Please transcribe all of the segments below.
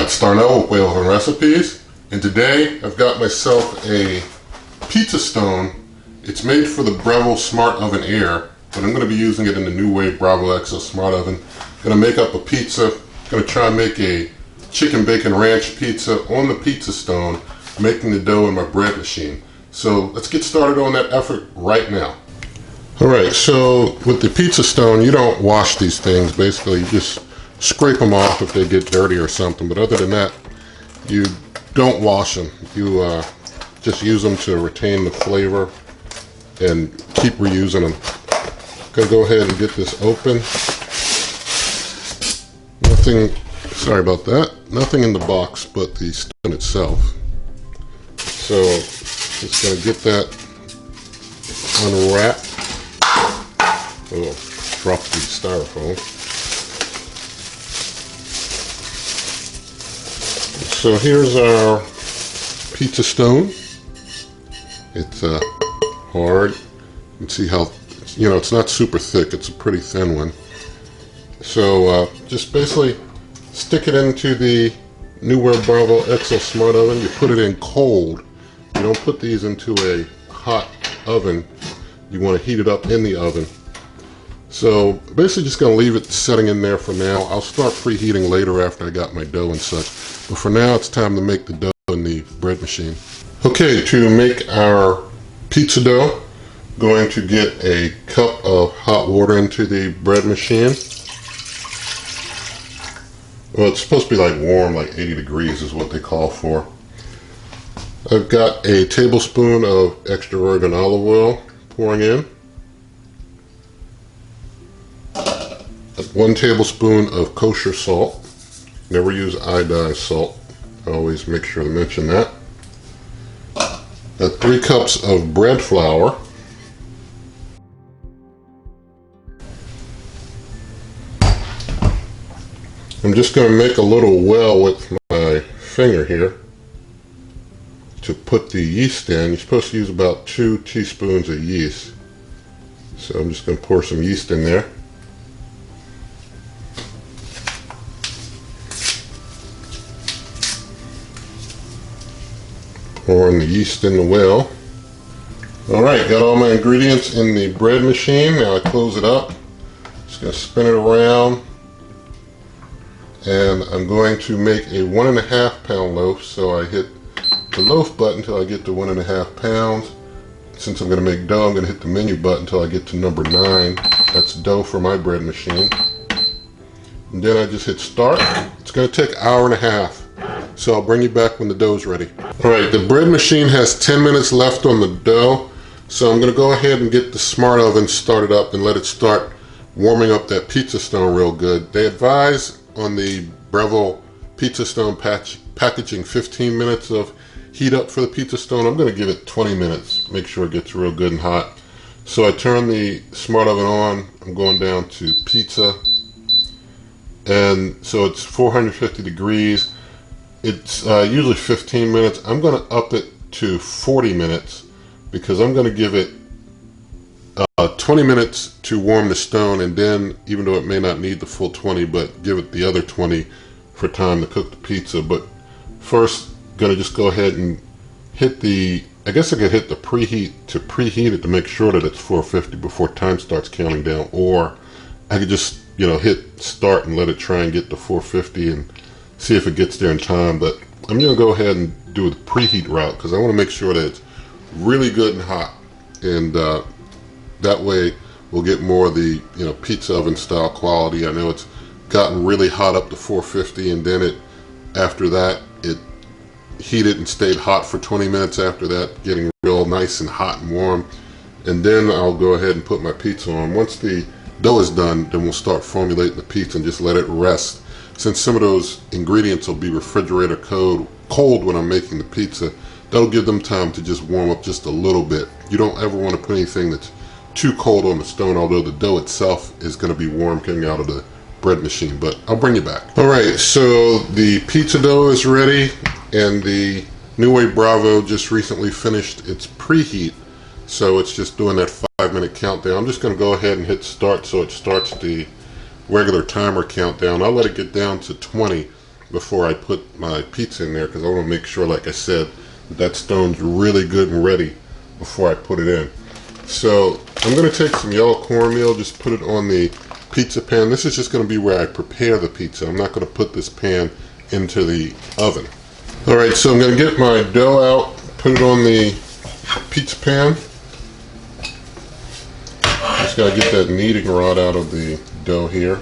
it's Darnell with NuWave Oven Recipes, and today I've got myself a pizza stone. It's made for the Breville Smart Oven Air, but I'm going to be using it in the NuWave Breville XL Smart Oven. Going to make up a pizza. Going to try and make a chicken bacon ranch pizza on the pizza stone, making the dough in my bread machine. So let's get started on that effort right now. Alright, so with the pizza stone, you don't wash these things. Basically, you just scrape them off if they get dirty or something, but other than that, you don't wash them. You just use them to retain the flavor and keep reusing them. Gonna go ahead and get this open. Nothing, sorry about that, nothing in the box but the stone itself. So just gonna get that unwrapped. Oh, drop the styrofoam. So here's our pizza stone. It's hard. You can see how, it's not super thick. It's a pretty thin one. So just basically stick it into the NuWave Breville XL Smart Oven. You put it in cold. You don't put these into a hot oven. You want to heat it up in the oven. So basically just going to leave it setting in there for now. I'll start preheating later after I got my dough and such. But for now, it's time to make the dough in the bread machine. Okay, to make our pizza dough, I'm going to get a cup of hot water into the bread machine. Well, it's supposed to be like warm, like 80 degrees is what they call for. I've got a tablespoon of extra virgin olive oil pouring in. 1 tablespoon of kosher salt. Never use iodized salt. I always make sure to mention that. 3 cups of bread flour. I'm just going to make a little well with my finger here to put the yeast in. You're supposed to use about 2 teaspoons of yeast. So I'm just going to pour some yeast in there. Pouring the yeast in the well. Alright, got all my ingredients in the bread machine. Now I close it up. Just going to spin it around. And I'm going to make a 1.5 pound loaf. So I hit the loaf button until I get to 1.5 pounds. Since I'm going to make dough, I'm going to hit the menu button until I get to number 9. That's dough for my bread machine. And then I just hit start. It's going to take 1.5 hours. So I'll bring you back when the dough's ready. Alright, the bread machine has 10 minutes left on the dough. So I'm going to go ahead and get the smart oven started up and let it start warming up that pizza stone real good. They advise on the Breville Pizza Stone packaging 15 minutes of heat up for the pizza stone. I'm going to give it 20 minutes. Make sure it gets real good and hot. So I turn the smart oven on. I'm going down to pizza. And so it's 450 degrees. It's usually 15 minutes. I'm going to up it to 40 minutes because I'm going to give it 20 minutes to warm the stone, and then, even though it may not need the full 20, but give it the other 20 for time to cook the pizza. But first, going to just go ahead and hit the, I guess I could hit the preheat to preheat it to make sure that it's 450 before time starts counting down, or I could just, hit start and let it try and get to 450 and see if it gets there in time. But I'm going to go ahead and do the preheat route because I want to make sure that it's really good and hot, and that way we'll get more of the pizza oven style quality. I know it's gotten really hot up to 450, and then after that it heated and stayed hot for 20 minutes after that, getting real nice and hot and warm. And then I'll go ahead and put my pizza on. Once the dough is done, then we'll start formulating the pizza and just let it rest. Since some of those ingredients will be refrigerator cold when I'm making the pizza, that'll give them time to just warm up just a little bit. You don't ever want to put anything that's too cold on the stone, although the dough itself is going to be warm coming out of the bread machine. But I'll bring you back. Alright, so the pizza dough is ready, and the NuWave Bravo just recently finished its preheat, so it's just doing that 5-minute countdown. I'm just going to go ahead and hit start so it starts the regular timer countdown. I'll let it get down to 20 before I put my pizza in there, because I want to make sure, like I said, that stone's really good and ready before I put it in. So I'm going to take some yellow cornmeal, just put it on the pizza pan. This is just going to be where I prepare the pizza. I'm not going to put this pan into the oven. Alright, so I'm going to get my dough out, put it on the pizza pan. Just got to get that kneading rod out of the dough here.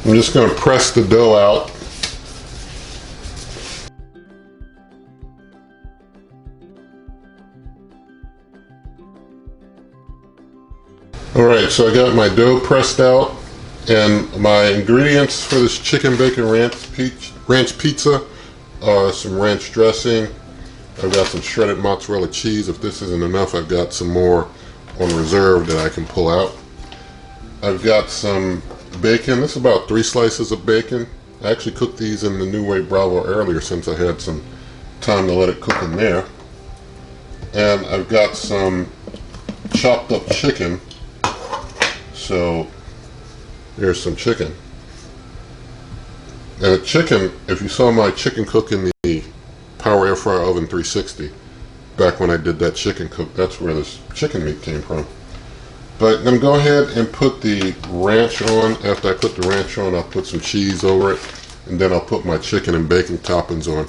I'm just going to press the dough out. Alright, so I got my dough pressed out, and my ingredients for this chicken bacon ranch pizza are some ranch dressing. I've got some shredded mozzarella cheese. If this isn't enough, I've got some more on reserve that I can pull out. I've got some bacon. This is about 3 slices of bacon. I actually cooked these in the NuWave Breville earlier since I had some time to let it cook in there. And I've got some chopped up chicken. So there's some chicken. And the chicken, if you saw my chicken cook in the Power Air Fryer Oven 360, back when I did that chicken cook, that's where this chicken meat came from. But I'm going to go ahead and put the ranch on. After I put the ranch on, I'll put some cheese over it, and then I'll put my chicken and bacon toppings on.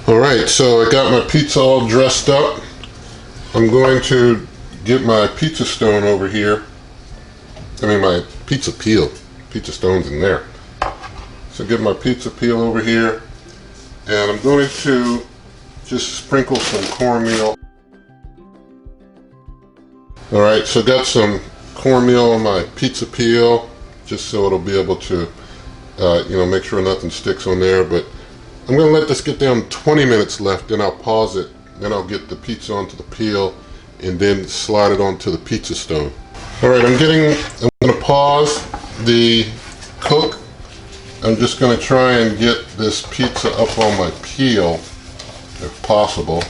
Alright, so I got my pizza all dressed up. I'm going to get my pizza stone over here. I mean my pizza peel. Pizza stone's in there. So get my pizza peel over here, and I'm going to just sprinkle some cornmeal. Alright, so got some cornmeal on my pizza peel, just so it'll be able to make sure nothing sticks on there. But I'm going to let this get down 20 minutes left, then I'll pause it, then I'll get the pizza onto the peel, and then slide it onto the pizza stone. Alright, I'm going to pause the cook. I'm just going to try and get this pizza up on my peel, if possible.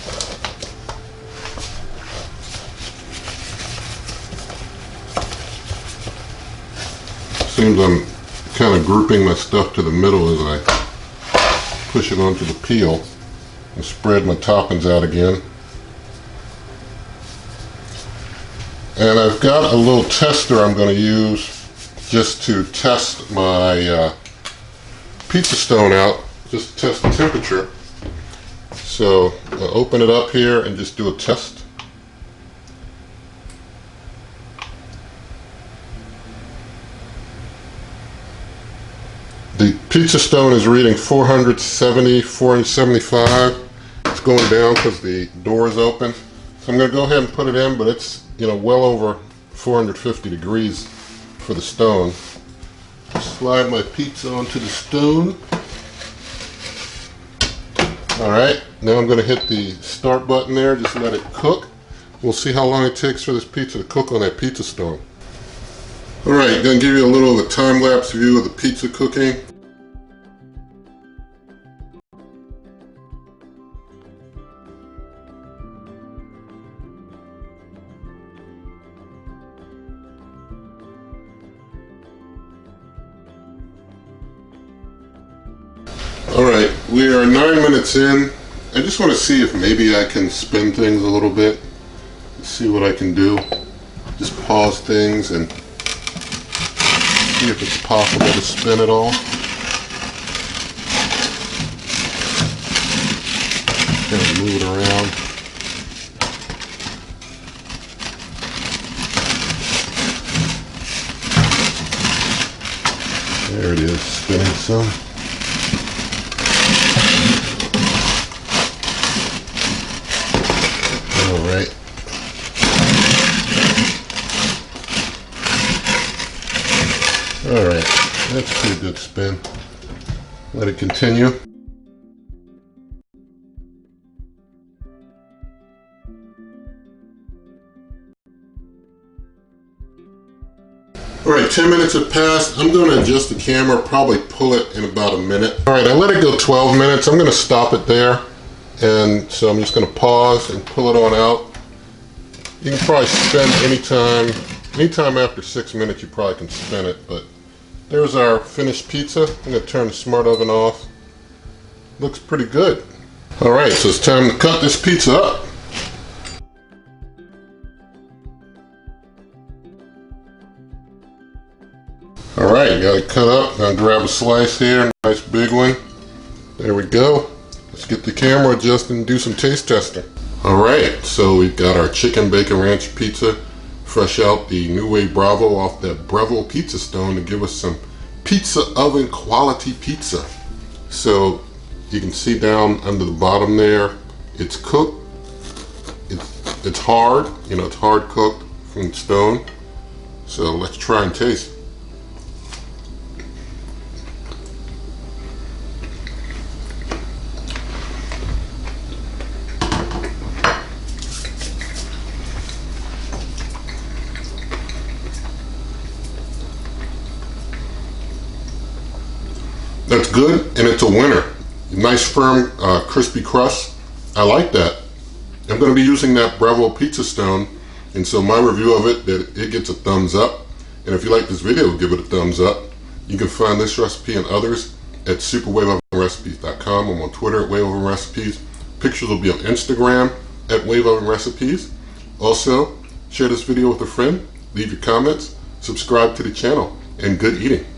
Seems I'm kind of grouping my stuff to the middle as I push it onto the peel and spread my toppings out again. And I've got a little tester I'm going to use just to test my pizza stone out, just to test the temperature. So I'll open it up here and just do a test. The pizza stone is reading 470, 475. It's going down because the door is open. So I'm going to go ahead and put it in, but it's well over 450 degrees for the stone. Slide my pizza onto the stone. Alright, now I'm going to hit the start button there, just let it cook. We'll see how long it takes for this pizza to cook on that pizza stone. Alright, going to give you a little of a time-lapse view of the pizza cooking. Alright, we are 9 minutes in. I just want to see if maybe I can spin things a little bit. See what I can do. Just pause things and see if it's possible to spin it all. Kind of move it around. There it is, spinning some. Alright. Alright, that's a pretty good spin. Let it continue. Alright, 10 minutes have passed. I'm going to adjust the camera, probably pull it in about a minute. Alright, I let it go 12 minutes. I'm going to stop it there. And so I'm just going to pause and pull it on out. You can probably spin anytime after 6 minutes you probably can spin it. But there's our finished pizza. I'm going to turn the smart oven off. Looks pretty good. Alright, so it's time to cut this pizza up. Alright, you got it cut up. Now grab a slice here, nice big one. There we go. Let's get the camera adjusted and do some taste testing. Alright, so we've got our chicken bacon ranch pizza, fresh out the NuWave Bravo off that Breville Pizza Stone to give us some pizza oven quality pizza. So you can see down under the bottom there, it's cooked. It's hard, you know, it's hard cooked from the stone. So let's try and taste. That's good, and it's a winner. Nice firm crispy crust. I like that. I'm going to be using that Breville Pizza Stone, and so my review of it gets a thumbs up. And if you like this video, give it a thumbs up. You can find this recipe and others at superwaveovenrecipes.com. I'm on Twitter at waveovenrecipes. Pictures will be on Instagram at waveovenrecipes. Also, share this video with a friend, leave your comments, subscribe to the channel, and good eating.